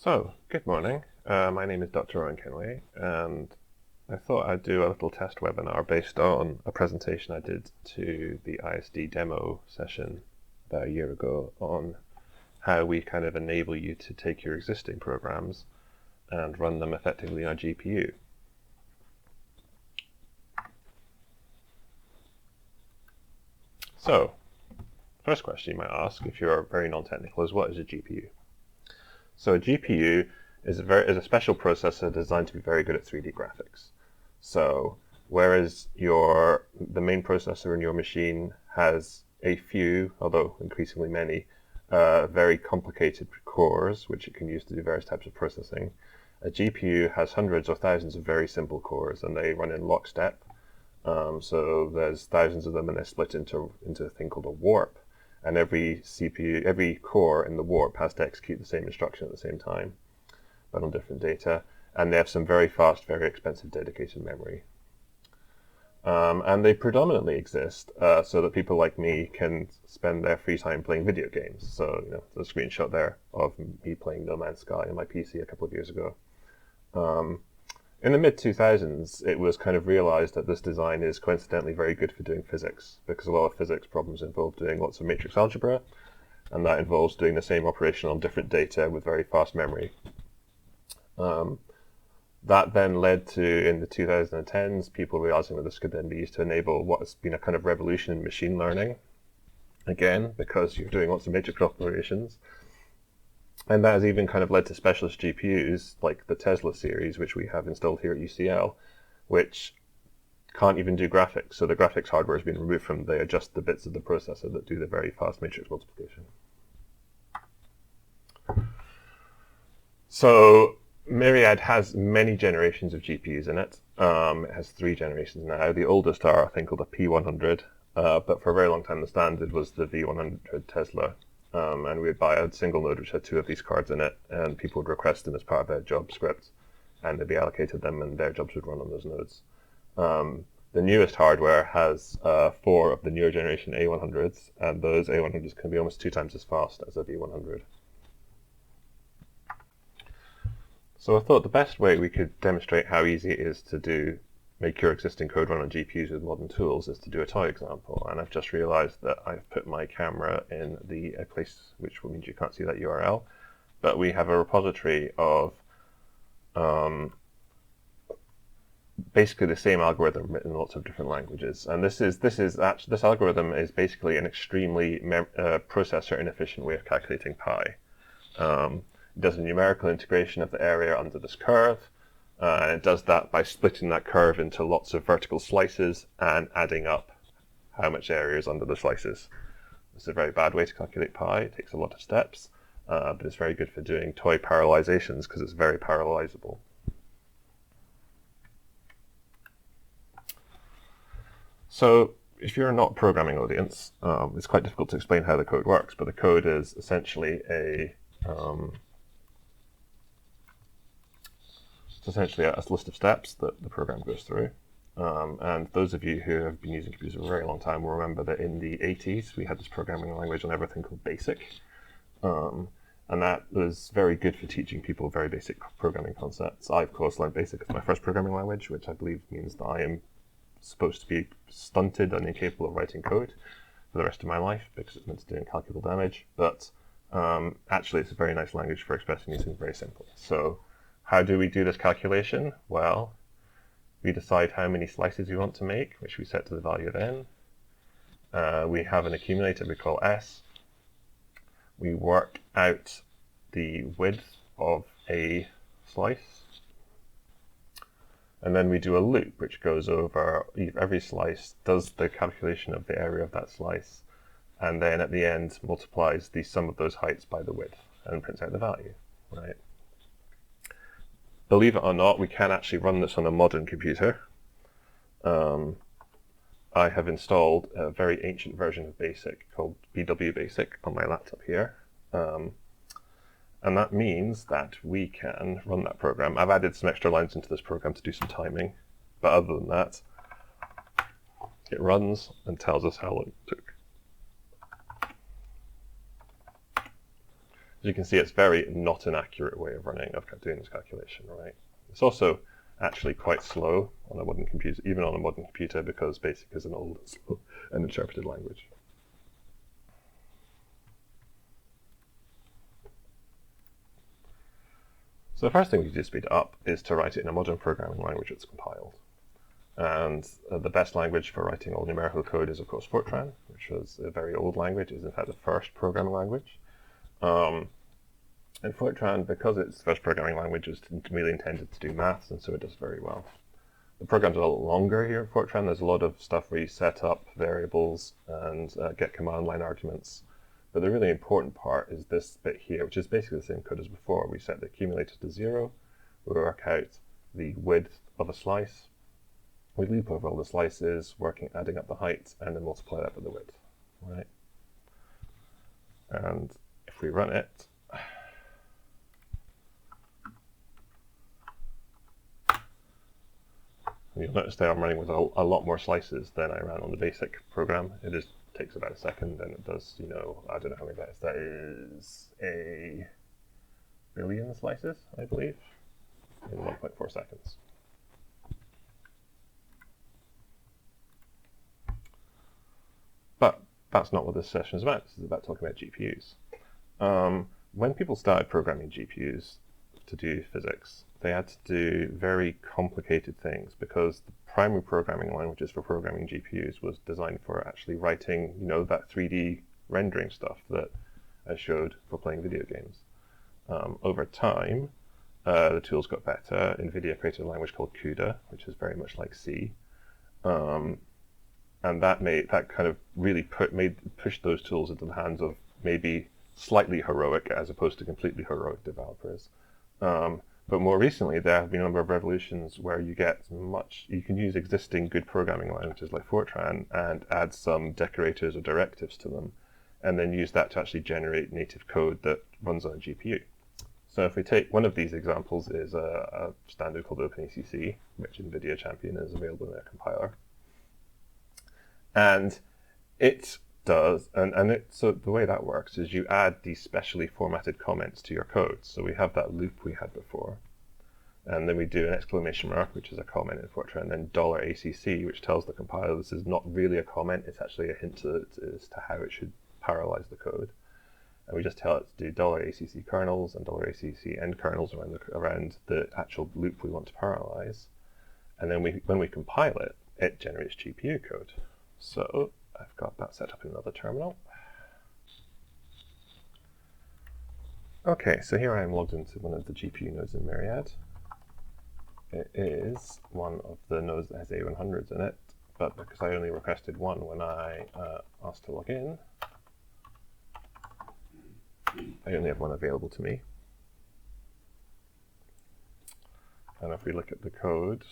So, good morning. My name is Dr. Owen Kenway, and I thought I'd do a little test webinar based on a presentation I did to the ISD demo session about a year ago on how we kind of enable you to take your existing programs and run them effectively on a GPU. So, first question you might ask, if you're very non-technical, is what is a GPU? So a GPU is a special processor designed to be very good at 3D graphics. So whereas the main processor in your machine has a few, although increasingly many, very complicated cores, which it can use to do various types of processing, a GPU has hundreds or thousands of very simple cores, and they run in lockstep. So there's thousands of them, and they're split into a thing called a warp. And every CPU, every core in the warp has to execute the same instruction at the same time, but on different data. And they have some very fast, very expensive dedicated memory. And they predominantly exist so that people like me can spend their free time playing video games. So, there's a screenshot there of me playing No Man's Sky on my PC a couple of years ago. In the mid-2000s, it was kind of realized that this design is coincidentally very good for doing physics, because a lot of physics problems involve doing lots of matrix algebra, and that involves doing the same operation on different data with very fast memory. That then led to, in the 2010s, people realizing that this could then be used to enable what has been a kind of revolution in machine learning, again, because you're doing lots of matrix operations. And that has even kind of led to specialist GPUs, like the Tesla series, which we have installed here at UCL, which can't even do graphics. So the graphics hardware has been removed from, they adjust the bits of the processor that do the very fast matrix multiplication. So Myriad has many generations of GPUs in it. It has 3 generations now. The oldest are a thing called a P100, but for a very long time the standard was the V100 Tesla. And we'd buy a single node which had 2 of these cards in it, and people would request them as part of their job script, and they'd be allocated them, and their jobs would run on those nodes. The newest hardware has 4 of the newer generation A100s, and those A100s can be almost 2 times as fast as a V100. So I thought the best way we could demonstrate how easy it is to make your existing code run on GPUs with modern tools is to do a toy example. And I've just realized that I've put my camera in a place which means you can't see that URL, but we have a repository of basically the same algorithm written in lots of different languages. And this algorithm is basically an extremely processor inefficient way of calculating pi. It does a numerical integration of the area under this curve. And it does that by splitting that curve into lots of vertical slices and adding up how much area is under the slices. This is a very bad way to calculate pi. It takes a lot of steps, but it's very good for doing toy parallelizations because it's very parallelizable. So if you're not a programming audience, it's quite difficult to explain how the code works, but the code is essentially a list of steps that the program goes through. And those of you who have been using computers for a very long time will remember that in the 80s we had this programming language on everything called BASIC. And that was very good for teaching people very basic programming concepts. I, of course, learned BASIC as my first programming language, which I believe means that I am supposed to be stunted and incapable of writing code for the rest of my life because it's meant to do incalculable damage. But actually, it's a very nice language for expressing these things very simply. So how do we do this calculation? Well, we decide how many slices we want to make, which we set to the value of n. We have an accumulator we call S. We work out the width of a slice. And then we do a loop, which goes over every slice, does the calculation of the area of that slice, and then at the end multiplies the sum of those heights by the width and prints out the value, right? Believe it or not, we can actually run this on a modern computer. I have installed a very ancient version of BASIC called BW Basic on my laptop here. And that means that we can run that program. I've added some extra lines into this program to do some timing, but other than that, it runs and tells us how long it took. As you can see, it's very not an accurate way of doing this calculation, right? It's also actually quite slow on a modern computer, even on a modern computer, because BASIC is an old, slow, and interpreted language. So the first thing we can do to speed it up is to write it in a modern programming language that's compiled. And the best language for writing all numerical code is, of course, Fortran, which was a very old language. It is, in fact, the first programming language. And Fortran, because it's the first programming language, is really intended to do maths, and so it does very well. The program's a lot longer here in Fortran. There's a lot of stuff where you set up variables and get command line arguments. But the really important part is this bit here, which is basically the same code as before. We set the accumulator to 0. We work out the width of a slice. We loop over all the slices, adding up the height, and then multiply that by the width. Right? And if we run it, you'll notice that I'm running with a lot more slices than I ran on the basic program. It just takes about a second, and it does, I don't know how many that is. That is a billion slices, I believe, in 1.4 seconds. But that's not what this session is about. This is about talking about GPUs. When people started programming GPUs to do physics, they had to do very complicated things because the primary programming languages for programming GPUs was designed for actually writing, that 3D rendering stuff that I showed for playing video games. Over time, the tools got better. NVIDIA created a language called CUDA, which is very much like C. And that kind of really pushed those tools into the hands of maybe slightly heroic as opposed to completely heroic developers. But more recently, there have been a number of revolutions where you can use existing good programming languages like Fortran and add some decorators or directives to them, and then use that to actually generate native code that runs on a GPU. So if we take one of these examples is a standard called OpenACC, which NVIDIA champion is available in their compiler. And it does, so the way that works is you add these specially formatted comments to your code. So we have that loop we had before, and then we do an exclamation mark, which is a comment in Fortran, and then $ACC, which tells the compiler this is not really a comment, it's actually a hint as to how it should parallelize the code. And we just tell it to do $ACC kernels and $ACC end kernels around the actual loop we want to parallelize. And then when we compile it, it generates GPU code. So I've got that set up in another terminal. Okay, so here I am logged into one of the GPU nodes in Myriad. It is one of the nodes that has A100s in it, but because I only requested one when I asked to log in, I only have one available to me. And if we look at the code,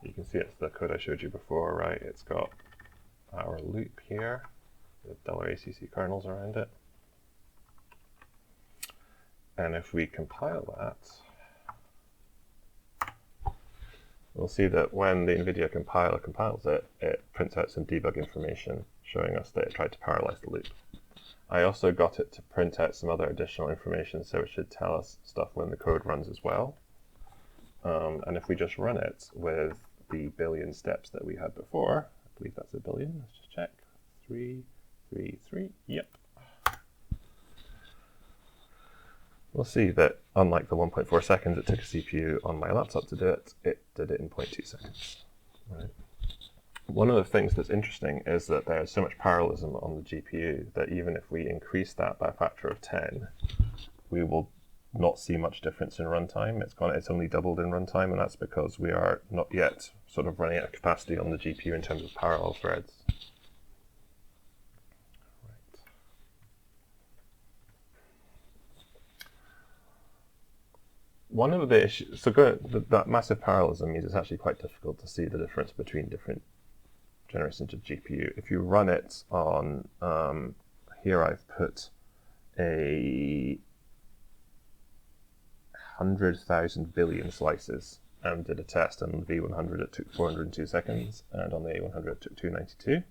you can see it's the code I showed you before, right? It's got our loop here with $ACC kernels around it. And if we compile that, we'll see that when the NVIDIA compiler compiles it, it prints out some debug information showing us that it tried to parallelize the loop. I also got it to print out some other additional information, so it should tell us stuff when the code runs as well. And if we just run it with the billion steps that we had before, I believe that's a billion, let's just check, 333, yep. We'll see that unlike the 1.4 seconds it took a CPU on my laptop to do it, it did it in 0.2 seconds. Right. One of the things that's interesting is that there's so much parallelism on the GPU that even if we increase that by a factor of 10, we will not see much difference in runtime. It's only doubled in runtime, and that's because we are not yet sort of running out of capacity on the GPU in terms of parallel threads. Right. One of the issues, that massive parallelism means it's actually quite difficult to see the difference between different generations of GPU. If you run it on, here I've put a 100,000 billion slices and did a test on the V100 it took 402 seconds and on the A100 it took 292.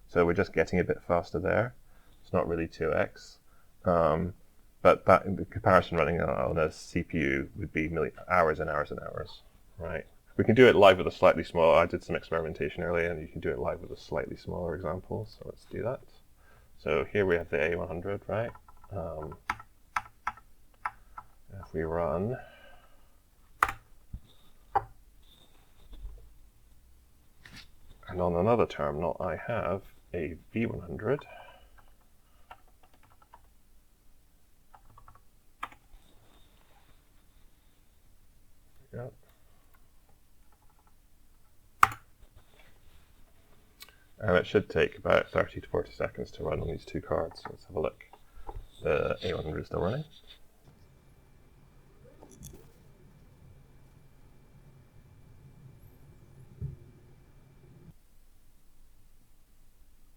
So we're just getting a bit faster there. It's not really 2x. But that, in comparison, running on a CPU would be hours and hours and hours, right? We can do it live with a slightly smaller. I did some experimentation earlier, and you can do it live with a slightly smaller example. So let's do that. So here we have the A100, right? If we run, and on another terminal, I have a V100. Yeah. And it should take about 30 to 40 seconds to run on these two cards. So let's have a look. The A100 is still running.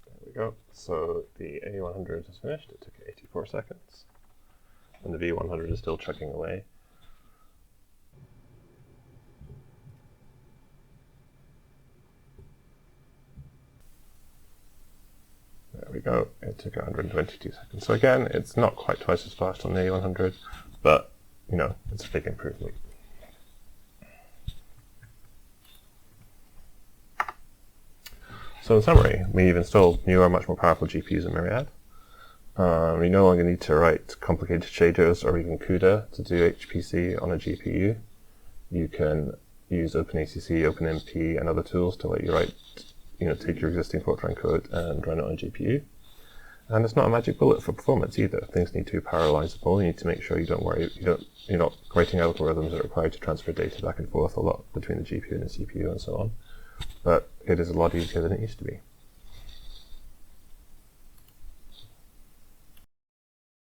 There we go. So the A100 is finished. It took 84 seconds. And the V100 is still chugging away. There we go. It took 122 seconds. So again, it's not quite twice as fast on the A100, but you know, it's a big improvement. So in summary, we've installed newer, much more powerful GPUs in Myriad. We no longer need to write complicated shaders or even CUDA to do HPC on a GPU. You can use OpenACC, OpenMP, and other tools to let you write, take your existing Fortran code and run it on a GPU. And it's not a magic bullet for performance either. Things need to be parallelizable. You need to make sure you're not writing algorithms that require to transfer data back and forth a lot between the GPU and the CPU and so on. But it is a lot easier than it used to be.